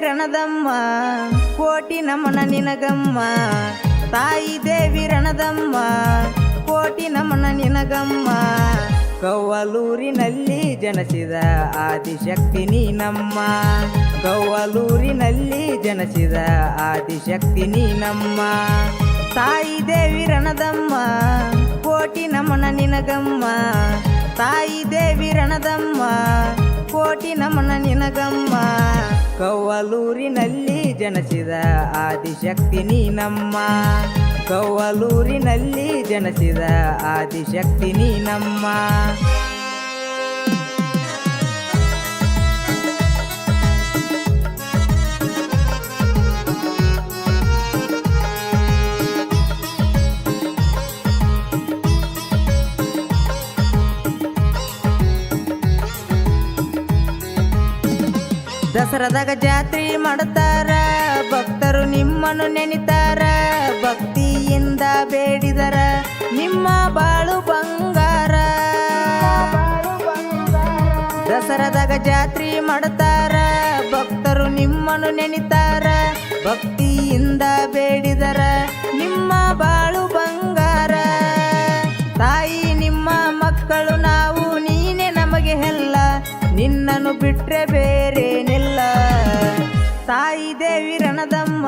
ರಣದಮ್ಮ ಕೋಟಿ ನಮನ ನಿನಗಮ್ಮ ತಾಯಿ ದೇವಿ ರಣದಮ್ಮ ಕೋಟಿ ನಮನ ನಿನಗಮ್ಮ ಕವ್ವಲೂರಿನಲ್ಲಿ ಜನಿಸಿದ ಆದಿಶಕ್ತಿ ನೀನಮ್ಮ ಕವ್ವಲೂರಿನಲ್ಲಿ ಜನಿಸಿದ ಆದಿಶಕ್ತಿ ನೀನಮ್ಮ ತಾಯಿ ದೇವಿ ರಣದಮ್ಮ ಕೋಟಿ ನಮನ ನಿನಗಮ್ಮ ತಾಯಿ ದೇವಿ ರಣದಮ್ಮ ಕೋಟಿ ನಮನ ನಿನಗಮ್ಮ ಕವ್ವಲೂರಿನಲ್ಲಿ ಜನಿಸಿದ ಆದಿಶಕ್ತಿ ನೀನಮ್ಮ ಕವ್ವಲೂರಿನಲ್ಲಿ ಜನಿಸಿದ ಆದಿಶಕ್ತಿ ನೀನಮ್ಮ ದಸರಾದಾಗ ಜಾತ್ರೆ ಮಾಡ್ತಾರ ಭಕ್ತರು ನಿಮ್ಮನ್ನು ನೆನಿತಾರ ಭಕ್ತಿಯಿಂದ ಬೇಡಿದರ ನಿಮ್ಮ ಬಾಳು ಬಂಗಾರ ದಸರಾದಾಗ ಜಾತ್ರೆ ಮಾಡ್ತಾರ ಭಕ್ತರು ನಿಮ್ಮನ್ನು ನೆನಿತಾರ ಭಕ್ತಿಯಿಂದ ಬೇಡಿದರ ನಿಮ್ಮ ಬಾಳು ಬಂಗಾರ ತಾಯಿ ನಿಮ್ಮ ಮಕ್ಕಳು ನಾವು ನೀನೆ ನಮಗೆ ಎಲ್ಲ ನಿನ್ನನ್ನು ಬಿಟ್ರೆ ಬೇರೇನಿಲ್ಲ ತಾಯಿ ದೇವಿ ರಣದಮ್ಮ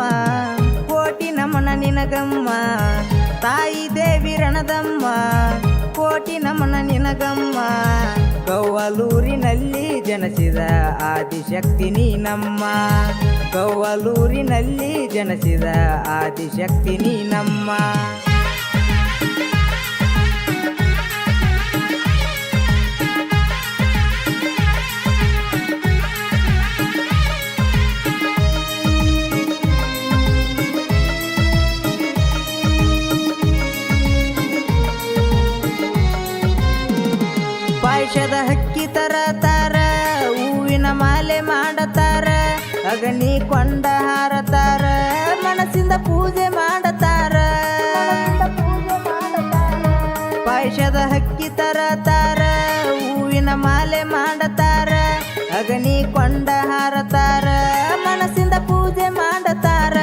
ಕೋಟಿ ನಮನ ನಿನಗಮ್ಮ ತಾಯಿ ದೇವಿ ರಣದಮ್ಮ ಕೋಟಿ ನಮನ ನಿನಗಮ್ಮ ಕವ್ವಲೂರಿನಲ್ಲಿ ಜನಿಸಿದ ಆದಿಶಕ್ತಿ ನೀನಮ್ಮ ಕವ್ವಲೂರಿನಲ್ಲಿ ಜನಿಸಿದ ಆದಿಶಕ್ತಿ ನೀನಮ್ಮ ಪಾಯಸದ ಹಕ್ಕಿ ತರತಾರ ಹೂವಿನ ಮಾಲೆ ಮಾಡತಾರ ಅಗನಿ ಕೊಂಡ ಹಾರತಾರ ಮನಸ್ಸಿಂದ ಪೂಜೆ ಮಾಡತಾರ ಪಾಯಸದ ಹಕ್ಕಿ ತರತಾರ ಹೂವಿನ ಮಾಲೆ ಮಾಡತಾರ ಅಗನಿ ಕೊಂಡ ಹಾರತಾರ ಮನಸ್ಸಿಂದ ಪೂಜೆ ಮಾಡತಾರ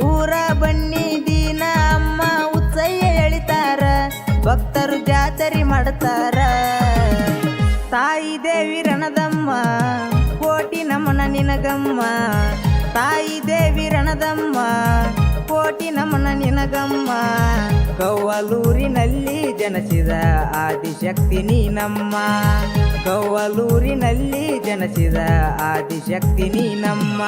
ಊರ ಬನ್ನಿ ದಿನ ಅಮ್ಮ ಉತ್ಸಯ್ಯ ಎಳಿತಾರ ಭಕ್ತರು ಜಾತ್ರೆ ಮಾಡ್ತಾರ ತಾಯಿ ದೇವಿ ರಣದಮ್ಮ ಕೋಟಿ ನಮನ ನಿನಗಮ್ಮ ತಾಯಿ ದೇವಿ ರಣದಮ್ಮ ಕೋಟಿ ನಮನ ನಿನಗಮ್ಮ ಕವ್ವಲೂರಿನಲ್ಲಿ ಜನಿಸಿದ ಆದಿಶಕ್ತಿ ನೀನಮ್ಮ ಕವ್ವಲೂರಿನಲ್ಲಿ ಜನಿಸಿದ ಆದಿಶಕ್ತಿ ನೀನಮ್ಮ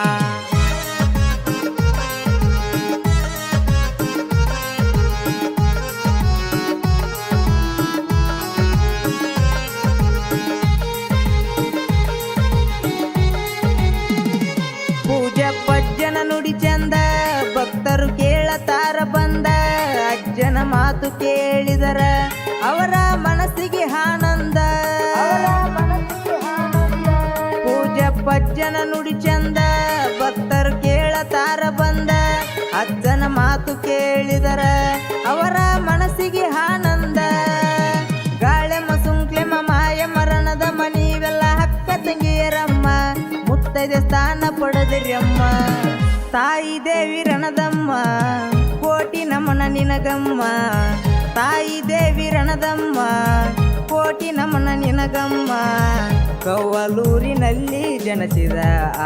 ಪಜ್ಜನ ನುಡಿ ಚಂದ ಭಕ್ತರು ಕೇಳತಾರ ಬಂದ ಅಜ್ಜನ ಮಾತು ಕೇಳಿದರ ಅವರ ಮನಸ್ಸಿಗೆ ಆನಂದ ಪೂಜೆ ಪಜ್ಜನ ನುಡಿ ಚಂದ ಭಕ್ತರು ಕೇಳತಾರ ಬಂದ ಅಜ್ಜನ ಮಾತು ಕೇಳಿದರ ಅವರ ಮನಸ್ಸಿಗೆ ಆನಂದ ಗಾಳೆಮ್ಮ ಸುಂಕ್ಲೆಮ್ಮ ಮಾಯ ಮರಣದ ಮನೀವೆಲ್ಲ ಹಕ್ಕ ತಂಗಿಯರಮ್ಮ ಮುತ್ತೈದೆ ಸ್ಥಾನ ಪಡೆದಿರಮ್ಮ ತಾಯಿ ದೇವಿ ರಣದಮ್ಮ ಕೋಟಿ ನಮನ ನಿನಗಮ್ಮ ತಾಯಿ ದೇವಿ ರಣದಮ್ಮ ಕೋಟಿ ನಮನ ನಿನಗಮ್ಮ ಕವ್ವಲೂರಿನಲ್ಲಿ ಜನಿಸಿದ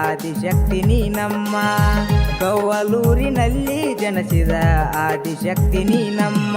ಆದಿಶಕ್ತಿ ನೀನಮ್ಮ ಕವ್ವಲೂರಿನಲ್ಲಿ ಜನಿಸಿದ ಆದಿಶಕ್ತಿ ನೀನಮ್ಮ